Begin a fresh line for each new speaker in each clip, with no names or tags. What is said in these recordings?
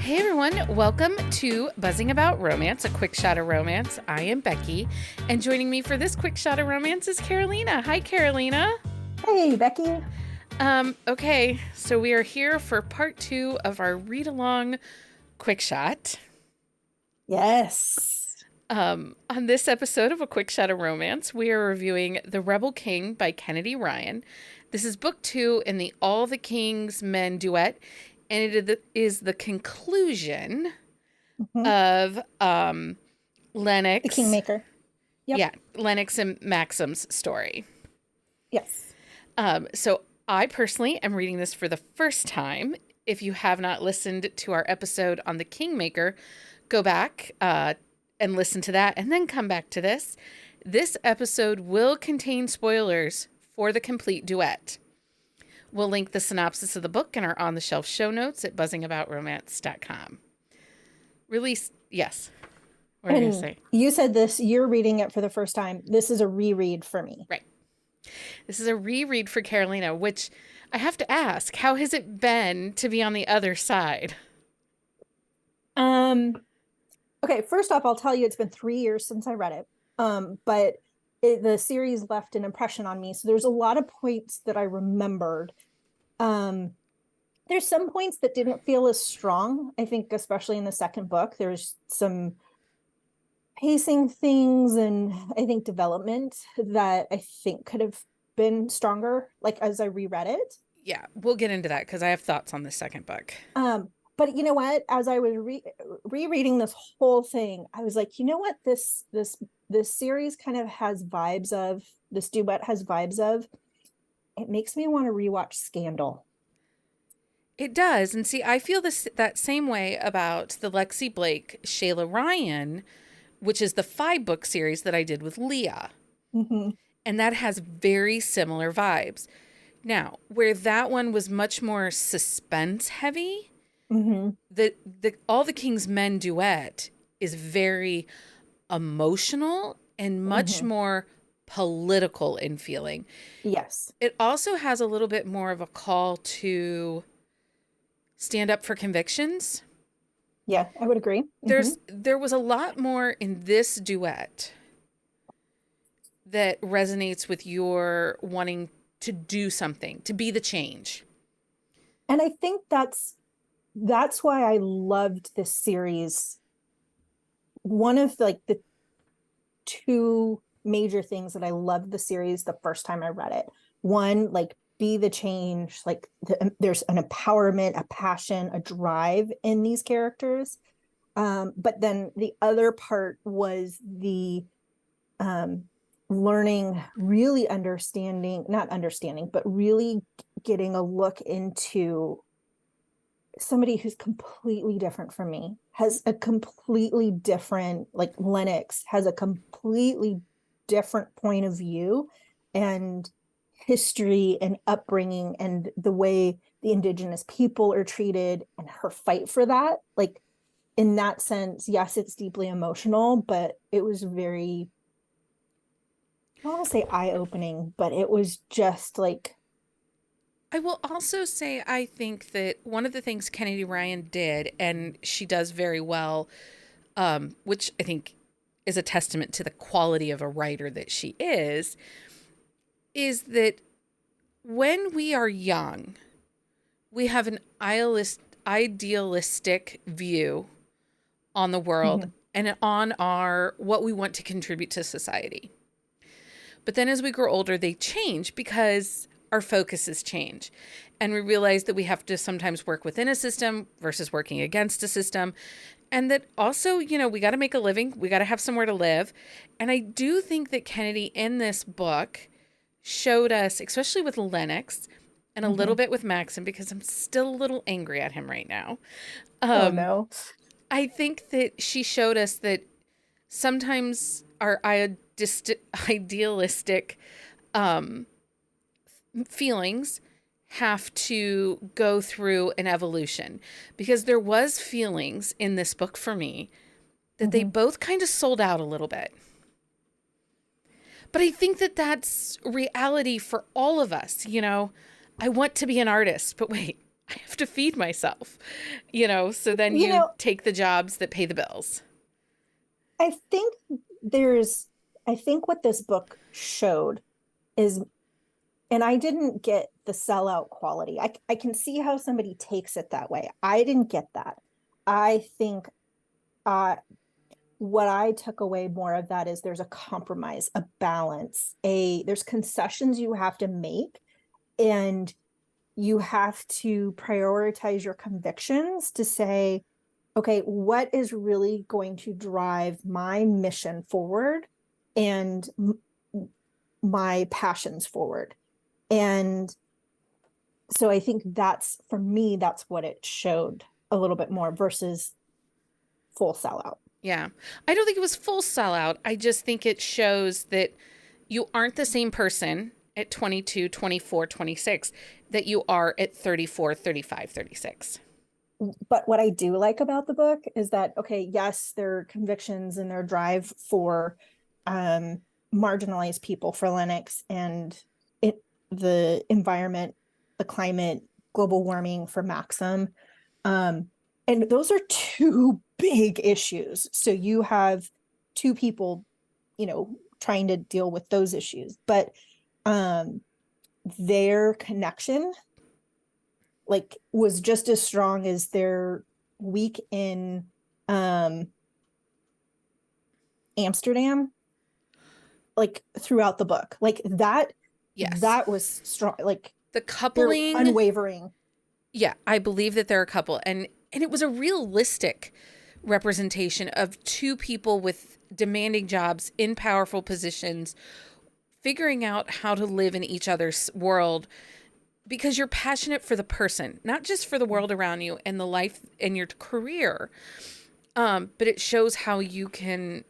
Hey everyone, welcome to Buzzing About Romance, a quick shot of romance. I am Becky, and joining me for this quick shot of romance is Carolina. Hi, Carolina.
Hey, Becky.
Okay, so we are here for part 2 of our read-along quick shot.
Yes.
On this episode of A Quick Shot of Romance, we are reviewing The Rebel King by Kennedy Ryan. This is book 2 in the All the King's Men duet, and it is the conclusion
hmm
of
The
Lennox.
Kingmaker. Yep.
Yeah, Lennox and Maxim's story.
Yes.
So I personally am reading this for the first time. If you have not listened to our episode on the Kingmaker, go back and listen to that and then come back to this. This episode will contain spoilers for the complete duet. We'll link the synopsis of the book in our on the shelf show notes at buzzingaboutromance.com. Release, yes. What are you going to
And
say?
you said this, you're reading it for the first time. This is a reread for me.
Right. This is a reread for Carolina, which I have to ask, how has it been to be on the other side?
Um, okay, first off, I'll tell you it's been 3 years since I read it. But the series left an impression on me. So there's a lot of points that I remembered. Um, there's some points that didn't feel as strong. I think, especially in the second book, there's some pacing things and I think development that I think could have been stronger, like as I reread it.
Yeah, we'll get into that because I have thoughts on the second book.
But you know what? As I was rereading this whole thing, I was like, you know what? This series kind of has vibes of this duet has vibes of. It makes me want to rewatch Scandal.
It does. And see, I feel that same way about the Lexi Blake Shayla Ryan, which is the 5-book series that I did with Leah.
Mm-hmm.
And that has very similar vibes. Now, where that one was much more suspense heavy,
Mm-hmm.
the All the King's Men duet is very emotional and much
Mm-hmm.
more political in feeling.
Yes.
It also has a little bit more of a call to stand up for convictions.
Yeah, I would agree. Mm-hmm.
There was a lot more in this duet that resonates with your wanting to do something, to be the change.
And I think that's why I loved this series. One of like the two major things that I loved the series the first time I read it. One, like be the change, like there's an empowerment, a passion, a drive in these characters. But then the other part was the um, learning, really understanding, not understanding, but really getting a look into somebody who's completely different from me, has a completely different, like Lennox has a completely different point of view and history and upbringing and the way the indigenous people are treated and her fight for that. Like in that sense, yes, it's deeply emotional, but it was very, I don't want to say eye-opening, but it was just like,
I will also say, I think that one of the things Kennedy Ryan did, and she does very well, which I think is a testament to the quality of a writer that she is that when we are young, we have an idealistic view on the world
mhm,
and on our what we want to contribute to society. But then as we grow older, they change because our focuses change. And we realize that we have to sometimes work within a system versus working against a system. And that also, we got to make a living. We got to have somewhere to live. And I do think that Kennedy in this book showed us, especially with Lennox and a little
mhm.
bit with Maxim, because I'm still a little angry at him right now.
Oh
Um,
no.
I think that she showed us that sometimes our idealistic um, feelings have to go through an evolution, because there was feelings in this book for me that they
Mhm.
both kind of sold out a little bit. But I think that that's reality for all of us. I want to be an artist, but wait, I have to feed myself, so then
You
you
know,
take the jobs that pay the bills.
I think there's, I think what this book showed is, and I didn't get the sellout quality. I can see how somebody takes it that way. I didn't get that. I think uh, what I took away more of that is there's a compromise, a balance, there's concessions you have to make, and you have to prioritize your convictions to say, okay, what is really going to drive my mission forward and my passions forward? And so I think that's, for me, that's what it showed a little bit more versus full sellout.
Yeah. I don't think it was full sellout. I just think it shows that you aren't the same person at 22, 24, 26 that you are at 34, 35, 36.
But what I do like about the book is that, okay, yes, their convictions and their drive for um, marginalized people, for Lennox, and the environment, the climate, global warming for Maxim. Um, and those are two big issues. So you have two people, trying to deal with those issues. But um, their connection like was just as strong as their week in um Amsterdam, like throughout the book. Like
Yes.
that was strong, like
The
they're
coupling,
unwavering.
yeah, I believe that they're a couple. And it was a realistic representation of two people with demanding jobs in powerful positions, figuring out how to live in each other's world because you're passionate for the person, not just for the world around you and the life and your career. But it shows how you can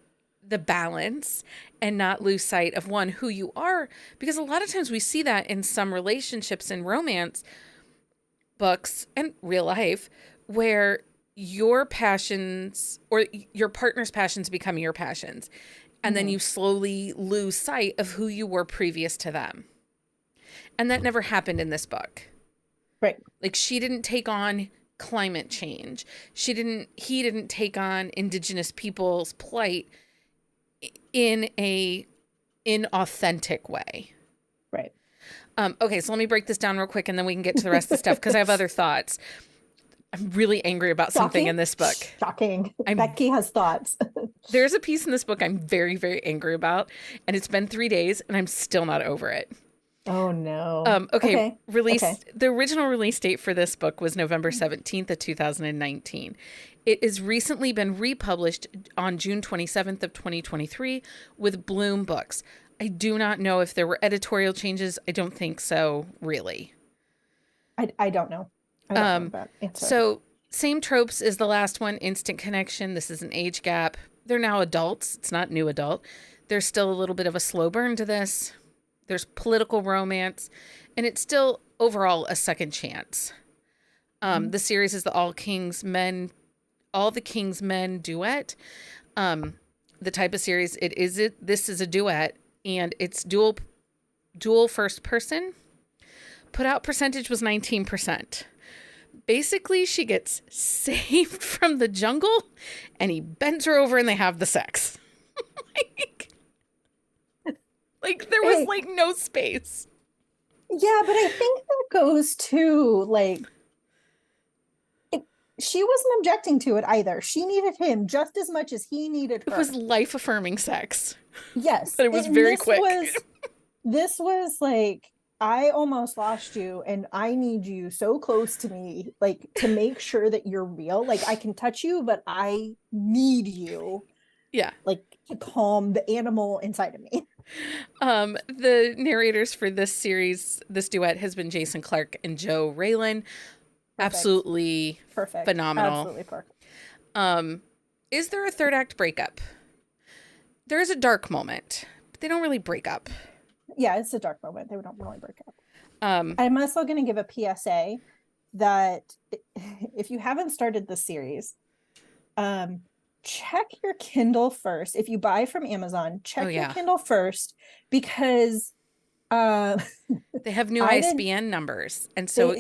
the balance and not lose sight of one who you are, because a lot of times we see that in some relationships and romance books and real life where your passions or your partner's passions become your passions, and then
Mm-hmm.
you slowly lose sight of who you were previous to them. And that never happened in this book.
Right.
Like, she didn't take on climate change. He didn't take on indigenous people's plight in a inauthentic way.
Right.
Okay, so let me break this down real quick and then we can get to the rest of the stuff because I have other thoughts. I'm really angry about something
Shocking.
in this book.
Shocking.
I'm
Becky has thoughts.
There's a piece in this book I'm very, very angry about, and it's been 3 days and I'm still not over it.
Oh no.
Okay,
Okay. Okay.
the original release date for this book was November 17th of 2019. It has recently been republished on June 27th of 2023 with Bloom Books. I do not know if there were editorial changes. I don't think so, really.
I don't know. I don't know that answer.
So same tropes as the last one, instant connection. This is an age gap. They're now adults. It's not new adult. There's still a little bit of a slow burn to this. There's political romance, and it's still overall a second chance. The series is the All the King's Men duet. The type of series this is a duet, and it's dual first person. Put out percentage was 19%. Basically, she gets saved from the jungle, and he bends her over, and they have the sex. like, there was like no space.
Yeah, but I think that goes to like she wasn't objecting to it either. She needed him just as much as he needed her.
It was life affirming sex.
Yes.
But it was very quick.
This was like, I almost lost you and I need you so close to me, like to make sure that you're real. Like I can touch you, but I need you.
Yeah.
Like to calm the animal inside of me.
The narrators for this series, this duet, has been Jason Clark and Joe Raylan.
Perfect.
Absolutely
Perfect.
phenomenal.
Absolutely perfect.
Is there a third act breakup? There is a dark moment, but they don't really break up.
Yeah, it's a dark moment. They don't really break up. I'm also going to give a PSA that if you haven't started the series, check your Kindle first. If you buy from Amazon, check your Kindle first, because
they have new ISBN numbers, and so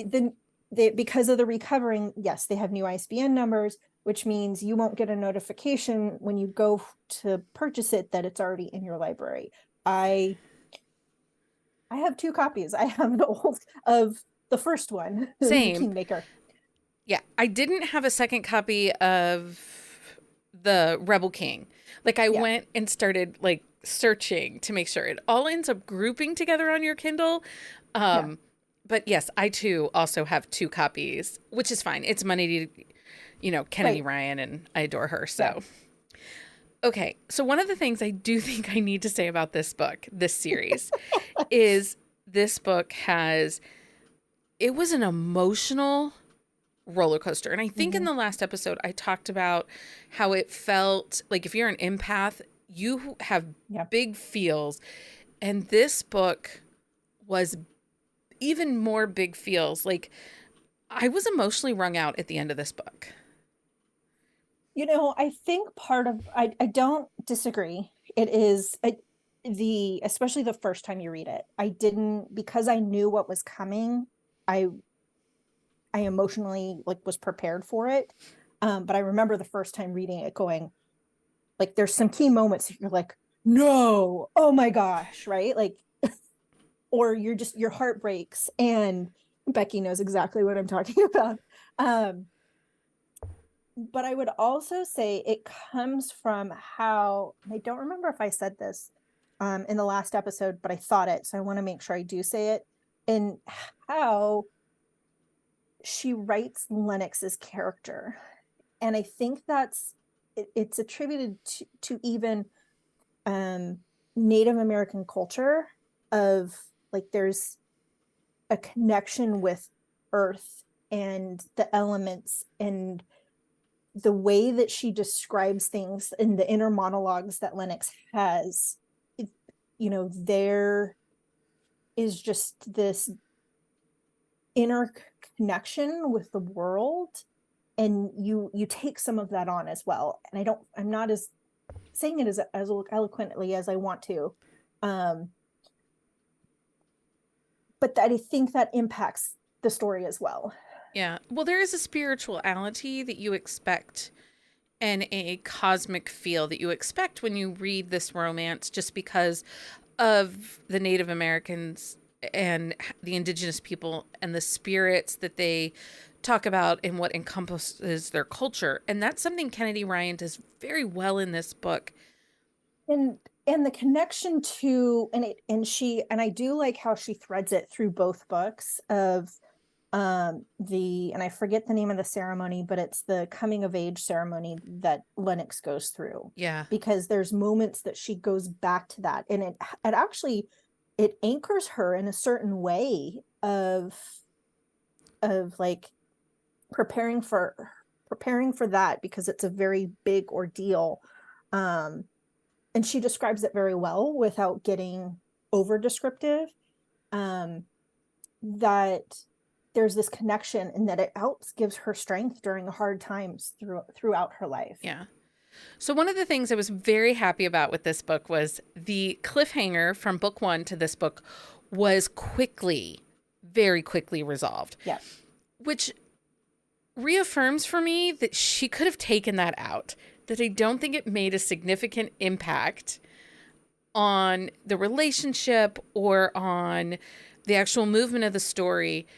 because of the recovering, yes, they have new ISBN numbers, which means you won't get a notification when you go to purchase it that it's already in your library. I have 2 copies. I have the old of the first one, the
Same.
Kingmaker.
Yeah, I didn't have a second copy of the Rebel King. Like I
Yeah.
went and started like searching to make sure it all ends up grouping together on your Kindle.
Yeah.
But yes, I too also have 2 copies, which is fine. It's money to, Kennedy
Right.
Ryan, and I adore her.
Yeah.
So, okay. So one of the things I do think I need to say about this book, this series, is this book it was an emotional roller coaster. And I think in
Mhm.
the last episode, I talked about how it felt like if you're an empath, you have
Yeah.
big feels. And this book was even more big feels. Like I was emotionally wrung out at the end of this book.
I think part of I don't disagree. It is especially the first time you read it. I didn't, because I knew what was coming. I I emotionally like was prepared for it. But I remember the first time reading it going, like there's some key moments you're like, no, oh my gosh, right? Like, or your heart breaks, and Becky knows exactly what I'm talking about. Um, but I would also say it comes from how, I don't remember if I said this in the last episode, but I thought it, so I want to make sure I do say it, and how she writes Lennox's character. And I think it's attributed to even um, Native American culture of like there's a connection with earth and the elements, and the way that she describes things in the inner monologues that Lennox has, it, there is just this inner connection with the world, and you take some of that on as well. And I'm not as saying it as eloquently as I want to, um but that I think that impacts the story as well.
Yeah. Well, there is a spirituality that you expect and a cosmic feel that you expect when you read this romance just because of the Native Americans and the indigenous people and the spirits that they talk about and what encompasses their culture. And that's something Kennedy Ryan does very well in this book.
And the connection to, and I do like how she threads it through both books of the, and I forget the name of the ceremony, but it's the coming of age ceremony that Lennox goes through,
Yeah.
because there's moments that she goes back to that, and it actually, it anchors her in a certain way of like preparing for that, because it's a very big ordeal. um and she describes it very well without getting over descriptive. um that there's this connection, and that it helps gives her strength during hard times throughout her life.
Yeah. So one of the things I was very happy about with this book was the cliffhanger from book 1 to this book was very quickly resolved,
Yeah.
which reaffirms for me that she could have taken that out, that I don't think it made a significant impact on the relationship or on the actual movement of the story.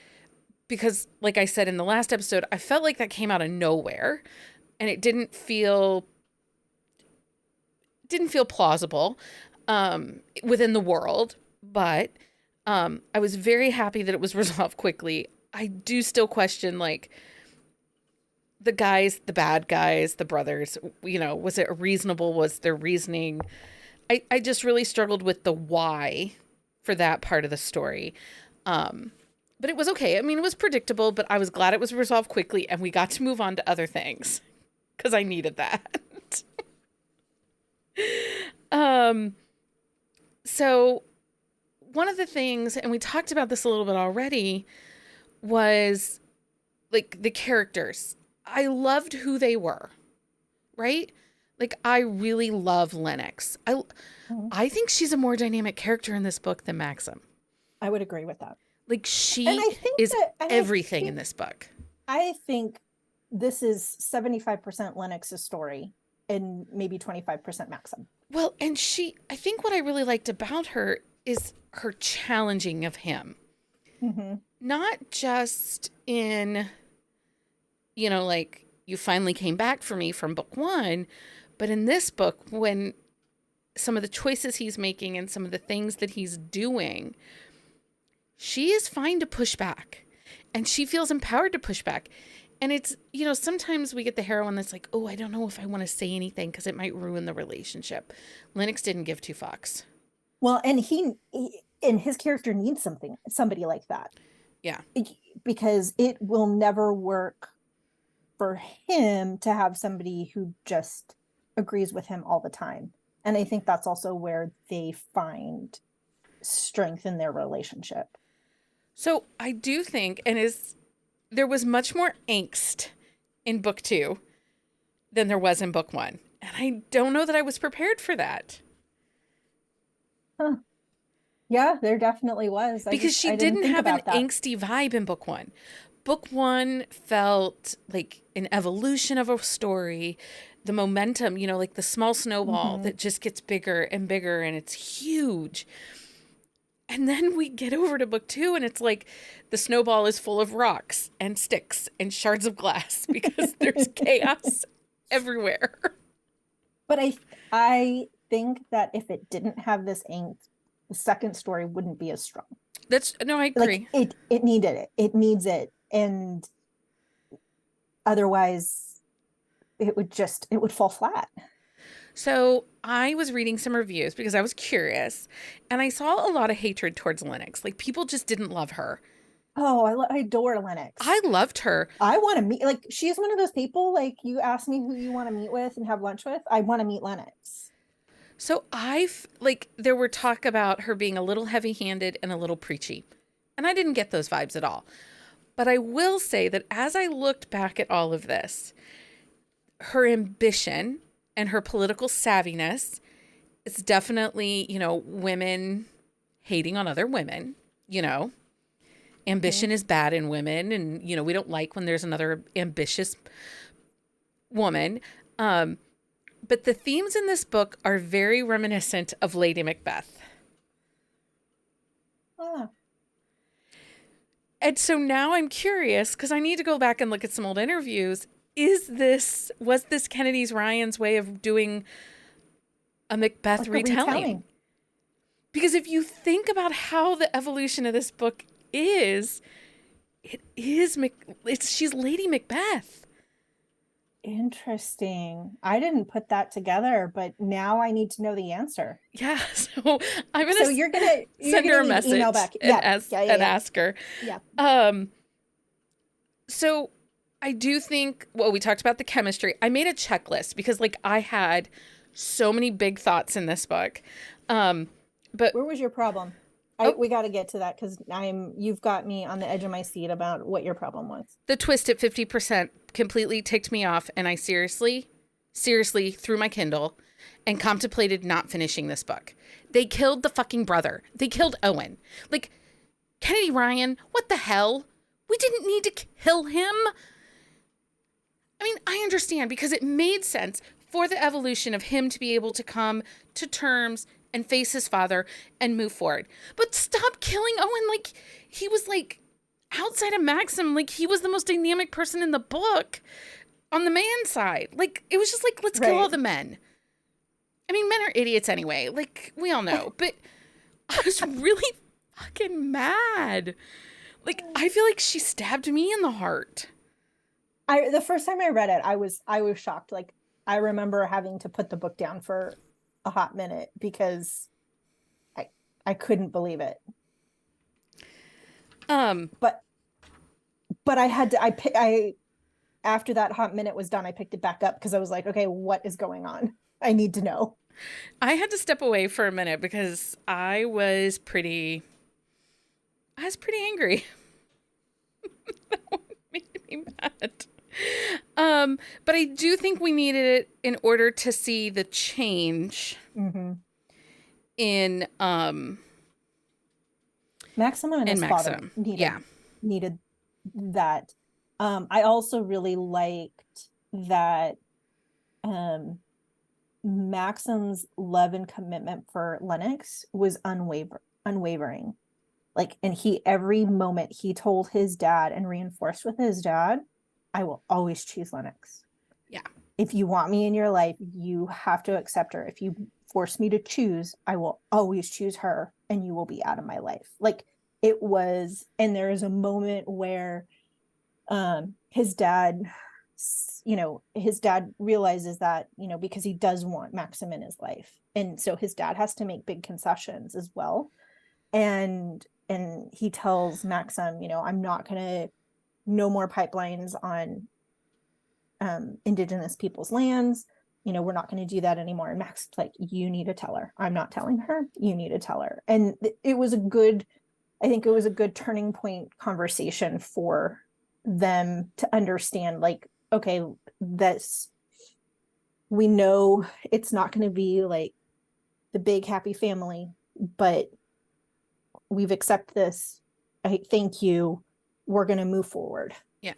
Because, like I said in the last episode, I felt like that came out of nowhere and it didn't feel plausible within the world. But I was very happy that it was resolved quickly. I do still question, like, the guys, the bad guys, the brothers, was it reasonable? Was their reasoning? I just really struggled with the why for that part of the story. But it was okay. I mean, it was predictable, but I was glad it was resolved quickly and we got to move on to other things because I needed that. um, so one of the things, and we talked about this a little bit already, was like the characters. I loved who they were, right? Like I really love Lennox.
Mhm.
I think she's a more dynamic character in this book than Maxim.
I would agree with that.
Like,
And
she
I think
is
that, and
everything in this book.
I think this is 75% Lennox's story and maybe 25% Maxim.
Well, and I think what I really liked about her is her challenging of him.
Mm-hmm.
Not just in, like, you finally came back for me from book one, but in this book, when some of the choices he's making and some of the things that he's doing, she is fine to push back. And she feels empowered to push back. And it's, sometimes we get the heroine that's like, oh, I don't know if I want to say anything because it might ruin the relationship. Lennox didn't give two fucks.
Well, and and his character needs somebody like that.
Yeah.
Because it will never work for him to have somebody who just agrees with him all the time. And I think that's also where they find strength in their relationship.
So I do think, there was much more angst in book two than there was in book one. And I don't know that I was prepared for that.
Huh. Yeah, there definitely was.
Because she
I didn't
didn't
think
have an
about that.
angsty vibe in book one. Book one felt like an evolution of a story, the momentum, like the small snowball
Mm-hmm.
that just gets bigger and bigger and it's huge. And then we get over to book two and it's like the snowball is full of rocks and sticks and shards of glass because there's chaos everywhere.
But I think that if it didn't have this angst, the second story wouldn't be as strong.
No, I
Like
agree.
it needed it. It needs it. And otherwise it would fall flat.
So I was reading some reviews because I was curious and I saw a lot of hatred towards Lennox. Like, people just didn't love her.
Oh, I adore Lennox.
I loved her.
I want to meet, like, she's one of those people, like, you ask me who you want to meet with and have lunch with. I want to meet Lennox.
So there were talk about her being a little heavy handed and a little preachy. And I didn't get those vibes at all. But I will say that as I looked back at all of this, her ambition and her political savviness is definitely, women hating on other women, Ambition is bad in women. And, we don't like when there's another ambitious woman. But the themes in this book are very reminiscent of Lady Macbeth.
Ah.
And so now I'm curious because I need to go back and look at some old interviews. Was this Kennedy's Ryan's way of doing a Macbeth
Like
retelling? Because if you think about how the evolution of this book is, she's Lady Macbeth.
Interesting. I didn't put that together, but now I need to know the answer.
Yeah, so I'm gonna.
So you're gonna
send her a message
email back.
and
Yeah.
ask her.
Yeah.
So I do think. Well, we talked about the chemistry. I made a checklist because, like, I had so many big thoughts in this book. But
Where was your problem? We got to get to that because you've got me on the edge of my seat about what your problem was.
The twist at 50% completely ticked me off, and I seriously threw my Kindle and contemplated not finishing this book. They killed the fucking brother. They killed Owen. Like, Kennedy Ryan, what the hell? We didn't need to kill him. I mean, I understand because it made sense for the evolution of him to be able to come to terms and face his father and move forward. But stop killing Owen. Like, he was like outside of Maxim, like he was the most dynamic person in the book on the man side. Like, it was just like, let's kill all the men. I mean, men are idiots anyway. Like, we all know. But I was really fucking mad. Like, I feel like she stabbed me in the heart.
The first time I read it, I was shocked. Like, I remember having to put the book down for a hot minute because I couldn't believe it. But I had to, I after that hot minute was done, I picked it back up because I was like, okay, what is going on? I need to know.
I had to step away for a minute because I was pretty angry. That one made me mad. But I do think we needed it in order to see the change in
Maximum and
in
his father
Maximum. Yeah.
needed that. I also really liked that um Maxim's love and commitment for Lennox was unwavering. Like, and he, every moment he told his dad and reinforced with his dad, I will always choose Lennox.
Yeah.
If you want me in your life, you have to accept her. If you force me to choose, I will always choose her and you will be out of my life. Like, it was, and there is a moment where his dad, his dad realizes that, because he does want Maxim in his life. And so his dad has to make big concessions as well. And he tells Maxim, I'm not gonna, no more pipelines on indigenous people's lands. We're not going to do that anymore. And Max's like, you need to tell her. I'm not telling her. You need to tell her. And it was a good, I think it was a good turning point conversation for them to understand, like, okay, this, we know it's not going to be like the big happy family, but we've accepted this. I thank you. We're going to move forward.
Yeah.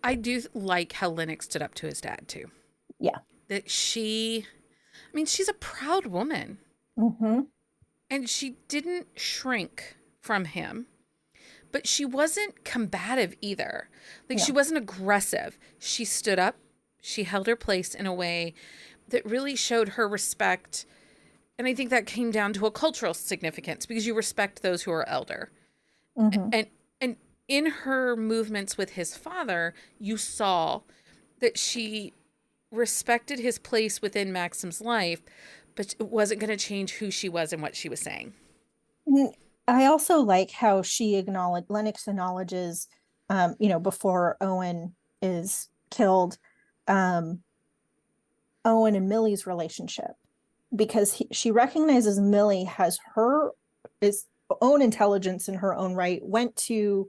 I do like how Lennox stood up to his dad too.
Yeah.
That she's a proud woman.
Mm-hmm.
And she didn't shrink from him, but she wasn't combative either. Like, she
No.
wasn't aggressive. She stood up, she held her place in a way that really showed her respect. And I think that came down to a cultural significance because you respect those who are elder.
Mm-hmm.
And in her movements with his father, you saw that she respected his place within Maxim's life, but it wasn't going to change who she was and what she was saying.
I also like how Lennox acknowledges, before Owen is killed, um, Owen and Millie's relationship, because she recognizes Millie has her is own intelligence in her own right, went to,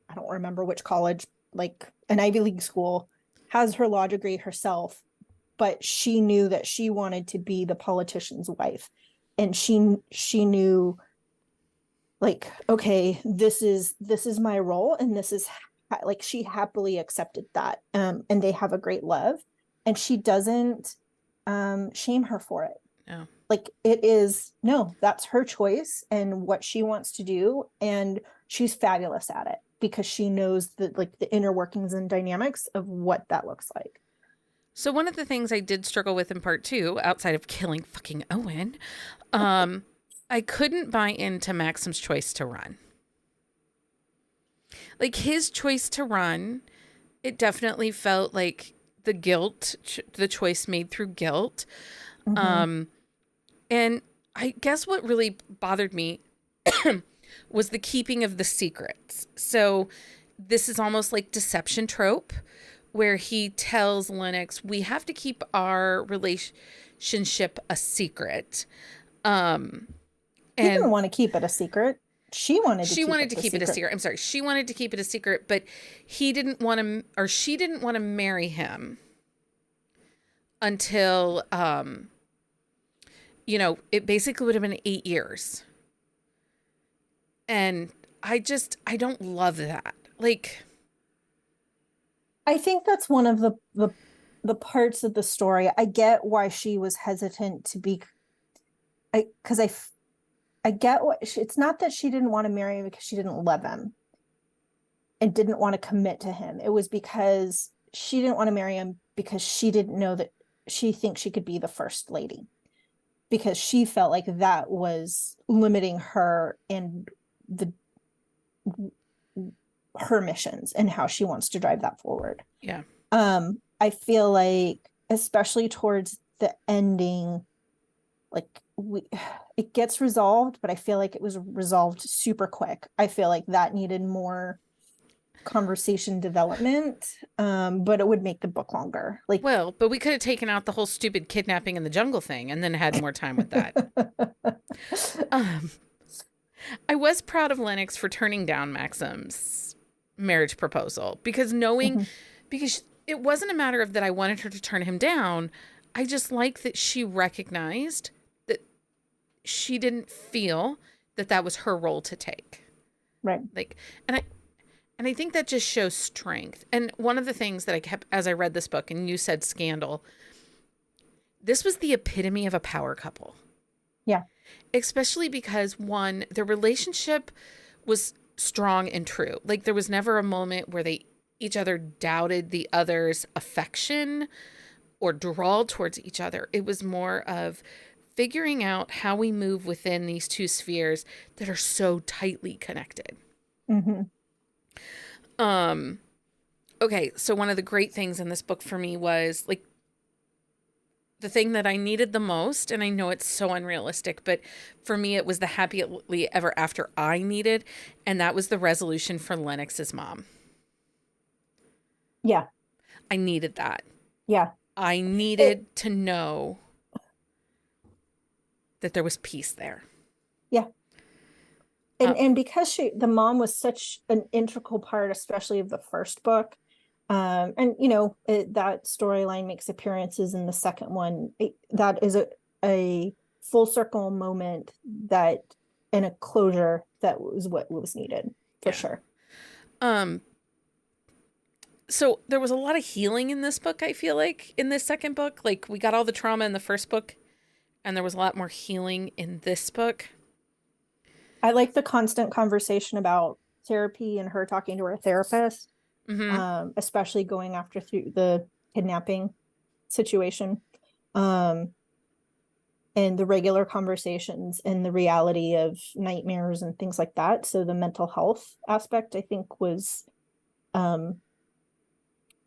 I don't remember which college, like an Ivy League school, has her law degree herself, but she knew that she wanted to be the politician's wife. And she knew, like, okay, this is my role, and this is like, she happily accepted that. And they have a great love, and she doesn't shame her for it.
No.
Like, it is, no, that's her choice and what she wants to do, and she's fabulous at it because she knows the inner workings and dynamics of what that looks like.
So one of the things I did struggle with in part 2, outside of killing fucking Owen, I couldn't buy into Maxim's choice to run. Like, his choice to run, it definitely felt like the choice made through guilt.
Mm-hmm.
And I guess what really bothered me was the keeping of the secrets. So this is almost like deception trope, where he tells Lennox, we have to keep our relationship a secret.
He didn't
And
want to keep it a secret. She wanted to
she
keep
wanted
it
to
a
keep it a
secret.
secret. I'm sorry. She wanted to keep it a secret, but he didn't want to, or she didn't want to marry him until, it basically would have been 8 years. And I don't love that. Like,
I think that's one of the parts of the story. I get why she was hesitant to be, I get what it's not that she didn't want to marry him because she didn't love him and didn't want to commit to him. It was because she didn't want to marry him because she didn't know that she thinks she could be the first lady, because she felt like that was limiting her and the her missions and how she wants to drive that forward.
yeah.
I feel like, especially towards the ending, like, it gets resolved, but I feel like it was resolved super quick. I feel like that needed more conversation development, but it would make the book longer. Like,
Well, but we could have taken out the whole stupid kidnapping in the jungle thing and then had more time with that. Um, I was proud of Lennox for turning down Maxim's marriage proposal because it wasn't a matter of that I wanted her to turn him down. I just like that she recognized that she didn't feel that that was her role to take.
Right.
Like, and I think that just shows strength. And one of the things that I kept as I read this book, and you said scandal, this was the epitome of a power couple.
Yeah.
Especially because one, their relationship was strong and true. Like there was never a moment where they each other doubted the other's affection or draw towards each other. It was more of figuring out how we move within these two spheres that are so tightly connected.
Mm-hmm.
Um okay, so one of the great things in this book for me was like the thing that I needed the most, and I know it's so unrealistic, but for me, it was the happily ever after I needed, and that was the resolution for Lennox's mom.
Yeah.
I needed that.
Yeah.
I
It,
needed to know that there was peace there.
yeah.
Uh,
And because the mom was such an integral part, especially of the first book, and that storyline makes appearances in the second one. That is a full circle moment that and a closure that was what was needed for
yeah.
sure.
Um, so there was a lot of healing in this book, I feel like, in this second book. Like we got all the trauma in the first book, and there was a lot more healing in this book.
I like the constant conversation about therapy and her talking to her therapist,
Mm-hmm.
especially going after through the kidnapping situation. Um, and the regular conversations and the reality of nightmares and things like that. So the mental health aspect, I think, was um,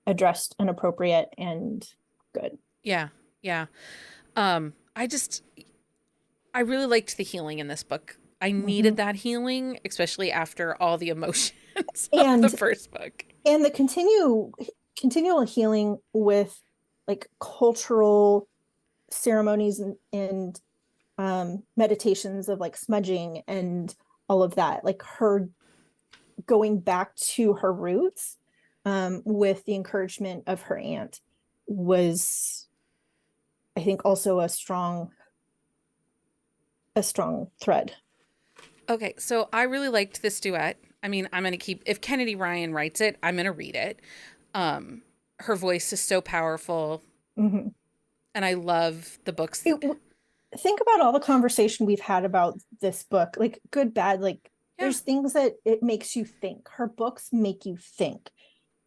addressed and appropriate and good.
Yeah. Yeah. I just I really liked the healing in this book. I needed
Mm-hmm.
that healing, especially after all the emotions of the
And
first book.
the continual healing with like cultural ceremonies and meditations of like smudging and all of that, like her going back to her roots with the encouragement of her aunt was, I think, also a strong thread.
Okay, so I really liked this duet. I mean, I'm going to keep, if Kennedy Ryan writes it, I'm going to read it. Her voice is so powerful,
Mm-hmm.
and I love the books.
It, think about all the conversation we've had about this book, like good, bad, like
Yeah.
there's things that it makes you think. Her books make you think.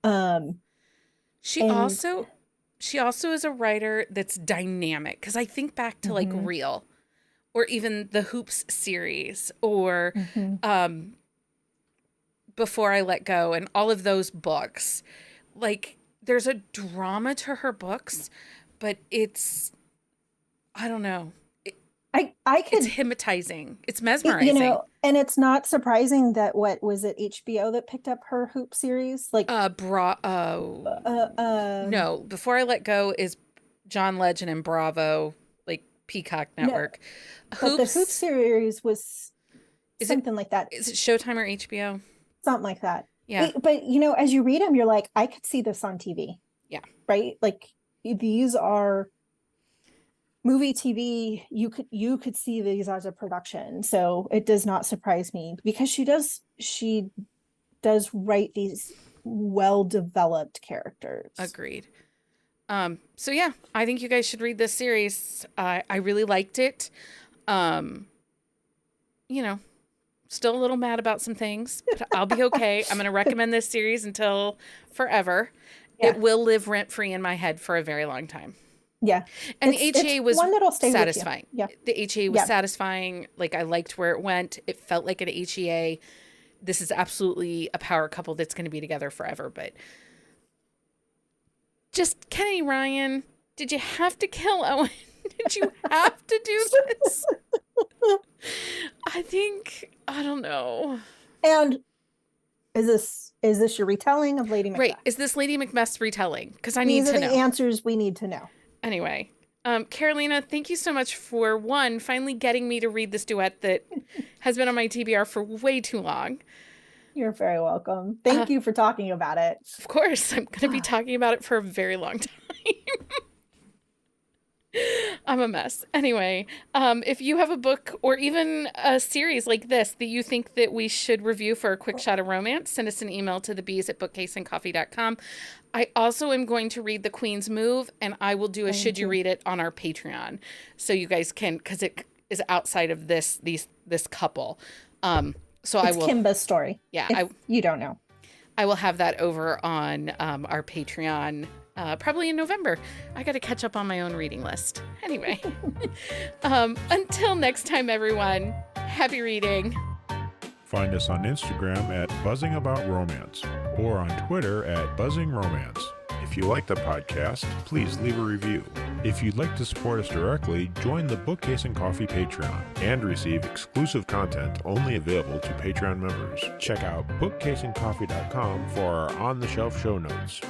Um,
She
and
also she also is a writer that's dynamic because I think back to like
mm-hmm,
Real or even the Hoops series or
mm-hmm.
um Before I Let Go and all of those books. Like there's a drama to her books, but it's I don't know.
I
It's
could,
hypnotizing. It's mesmerizing.
and it's not surprising that what was it HBO that picked up her Hoop series? Like, uh, um,
No, Before I Let Go is John Legend and Bravo, like Peacock
no,
Network.
but the Hoop
Hoops,
series was
is it
something like that,
is it Showtime or HBO?
something like that.
Yeah.
But as you read them, you're like, I could see this on TV,
Yeah.
right? Like these are movie TV. You could see these as a production, so it does not surprise me because she does write these well developed characters.
Agreed. So yeah, I think you guys should read this series. I really liked it. Um, you know, still a little mad about some things, but I'll be okay. I'm going to recommend this series until forever. It
Yeah,
will live rent free in my head for a very long time.
yeah.
And the
It's
HEA was
one that'll stay with you.
satisfying.
Yeah,
The HEA was
yeah,
satisfying. Like I liked where it went. It felt like an HEA. This is absolutely a power couple that's going to be together forever. But just Kenny Ryan, did you have to kill Owen? Did you have to do this? I think I don't know.
and is this your retelling of Lady
Right,
Macbeth?
is this Lady Macbeth's retelling? Because I need
These are
to
the
know.
answers we need to know.
Anyway, Carolina, thank you so much for one finally getting me to read this duet that has been on my TBR for way too long.
You're very welcome.
Uh,
Thank you for talking about it.
of course, I'm going to be talking about it for a very long time. I'm a mess. Anyway, if you have a book or even a series like this that you think that we should review for a quick shot of romance, send us an email to thebees@bookcaseandcoffee.com. I also am going to read The Queen's Move, and I will do a
Going
Should You
to.
Read It on our Patreon. So you guys can, because it is outside of this couple. So I
It's
will,
Kimba's story.
yeah,
If you don't know.
I will have that over on our Patreon probably in November. I got to catch up on my own reading list. Anyway, until next time, everyone, happy reading.
Find us on Instagram at Buzzing About Romance or on Twitter at Buzzing Romance. If you like the podcast, please leave a review. If you'd like to support us directly, join the Bookcase and Coffee Patreon and receive exclusive content only available to Patreon members. Check out bookcaseandcoffee.com for our on-the-shelf show notes.